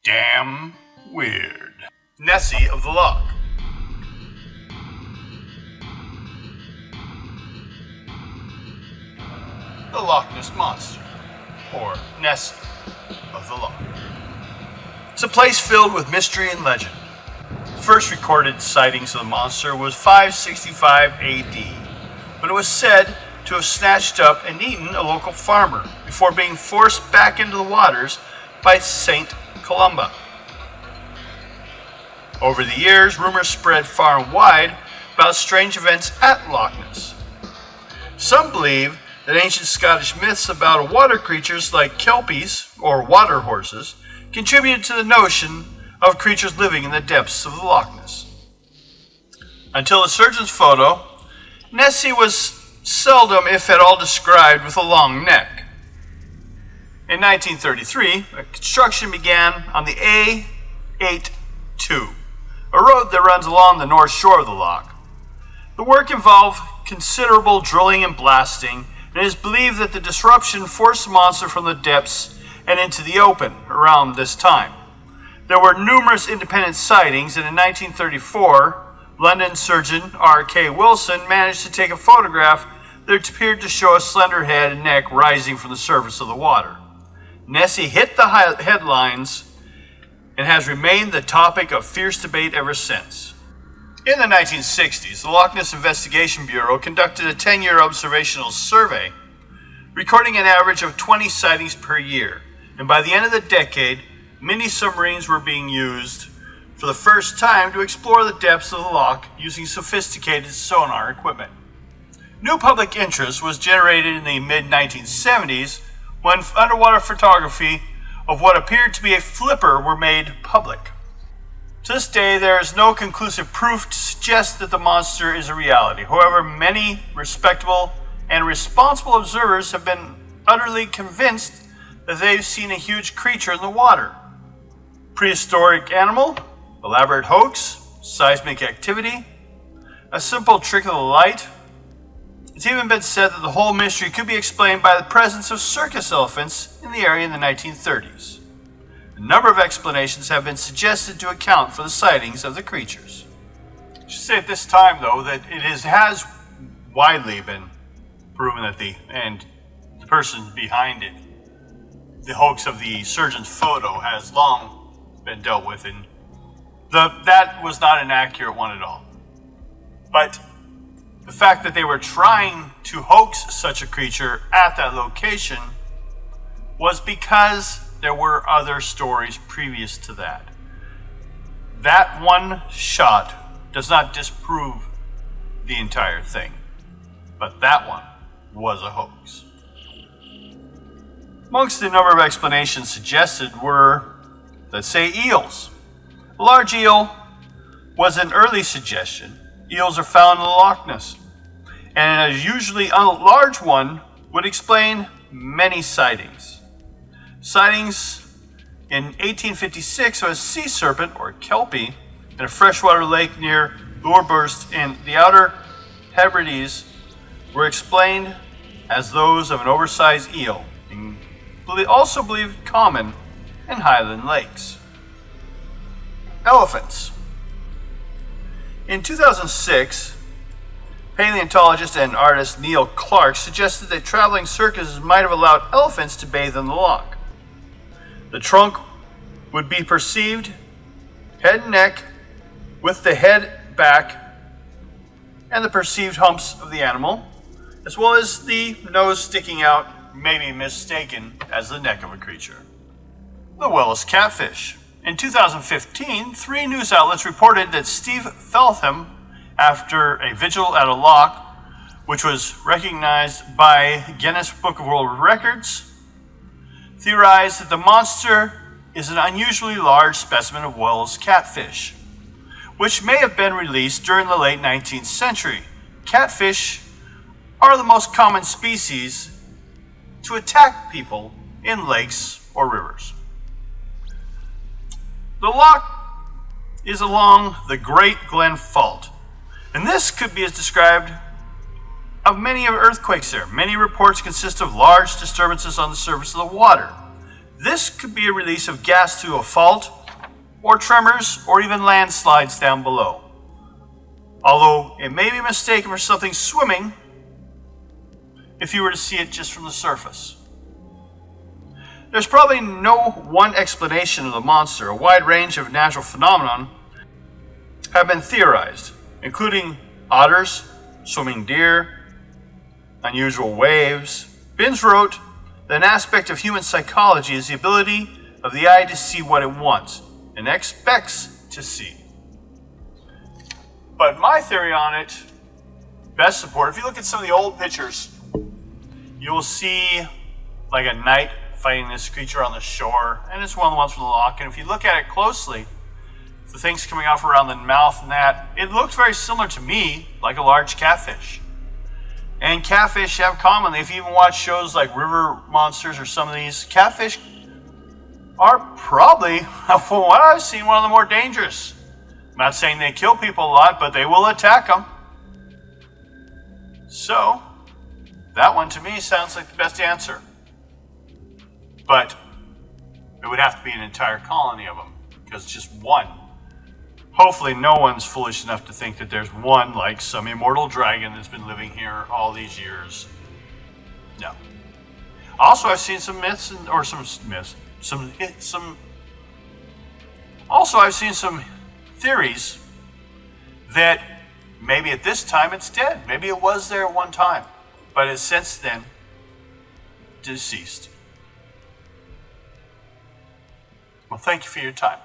damn weird. Nessie of the Loch. The Loch Ness Monster, or Nessie of the Loch. It's a place filled with mystery and legend. The first recorded sightings of the monster was 565 AD, but it was said to have snatched up and eaten a local farmer before being forced back into the waters by Saint Columba. Over the years, rumors spread far and wide about strange events at Loch Ness. Some believe that ancient Scottish myths about water creatures like kelpies, or water horses, contributed to the notion of creatures living in the depths of the Loch Ness. Until the surgeon's photo, Nessie was seldom, if at all, described with a long neck. In 1933, construction began on the A82, a road that runs along the north shore of the loch. The work involved considerable drilling and blasting, and it is believed that the disruption forced the monster from the depths and into the open around this time. There were numerous independent sightings, and in 1934, London surgeon R.K. Wilson managed to take a photograph that appeared to show a slender head and neck rising from the surface of the water. Nessie hit the headlines and has remained the topic of fierce debate ever since. In the 1960s, the Loch Ness Investigation Bureau conducted a 10-year observational survey, recording an average of 20 sightings per year, and by the end of the decade, mini submarines were being used for the first time to explore the depths of the loch using sophisticated sonar equipment. New public interest was generated in the mid-1970s when underwater photography of what appeared to be a flipper were made public. To this day, there is no conclusive proof to suggest that the monster is a reality. However, many respectable and responsible observers have been utterly convinced that they've seen a huge creature in the water. Prehistoric animal, elaborate hoax, seismic activity, a simple trick of the light. It's even been said that the whole mystery could be explained by the presence of circus elephants in the area in the 1930s. A number of explanations have been suggested to account for the sightings of the creatures. I should say at this time, though, that it has widely been proven that the person behind it, the hoax of the surgeon's photo, has long been dealt with, and that was not an accurate one at all. But the fact that they were trying to hoax such a creature at that location was because there were other stories previous to that. That one shot does not disprove the entire thing, but that one was a hoax. Amongst the number of explanations suggested were, let's say, eels. A large eel was an early suggestion. Eels are found in the Loch Ness, and a usually a large one would explain many sightings. Sightings in 1856 of a sea serpent, or kelpie, in a freshwater lake near Lowerburst in the Outer Hebrides were explained as those of an oversized eel, and also believed common in Highland lakes. Elephants. In 2006, paleontologist and artist Neil Clark suggested that traveling circuses might have allowed elephants to bathe in the loch. The trunk would be perceived head and neck, with the head back and the perceived humps of the animal, as well as the nose sticking out, may be mistaken as the neck of a creature. The Willis catfish. In 2015, 3 news outlets reported that Steve Feltham, after a vigil at a loch, which was recognized by Guinness Book of World Records, theorized that the monster is an unusually large specimen of Willis catfish, which may have been released during the late 19th century. Catfish are the most common species to attack people in lakes or rivers. The loch is along the Great Glen Fault, and this could be as described of many earthquakes there. Many reports consist of large disturbances on the surface of the water. This could be a release of gas through a fault or tremors, or even landslides down below. Although it may be mistaken for something swimming if you were to see it just from the surface. There's probably no one explanation of the monster. A wide range of natural phenomena have been theorized, including otters, swimming deer, unusual waves. Binns wrote that an aspect of human psychology is the ability of the eye to see what it wants and expects to see. But my theory on it, best support, if you look at some of the old pictures, you will see like a knight fighting this creature on the shore, and it's one of the ones from the loch. And if you look at it closely, the things coming off around the mouth and that, it looks very similar to me, like a large catfish. And catfish have commonly, if you even watch shows like River Monsters or some of these, catfish are probably, from what I've seen, one of the more dangerous. I'm not saying they kill people a lot, but they will attack them. So, that one to me sounds like the best answer. But it would have to be an entire colony of them, because just one. Hopefully no one's foolish enough to think that there's one, like some immortal dragon that's been living here all these years. No. Also, I've seen some myths, also I've seen some theories that maybe at this time it's dead. Maybe it was there at one time, but has since then deceased. Well, thank you for your time.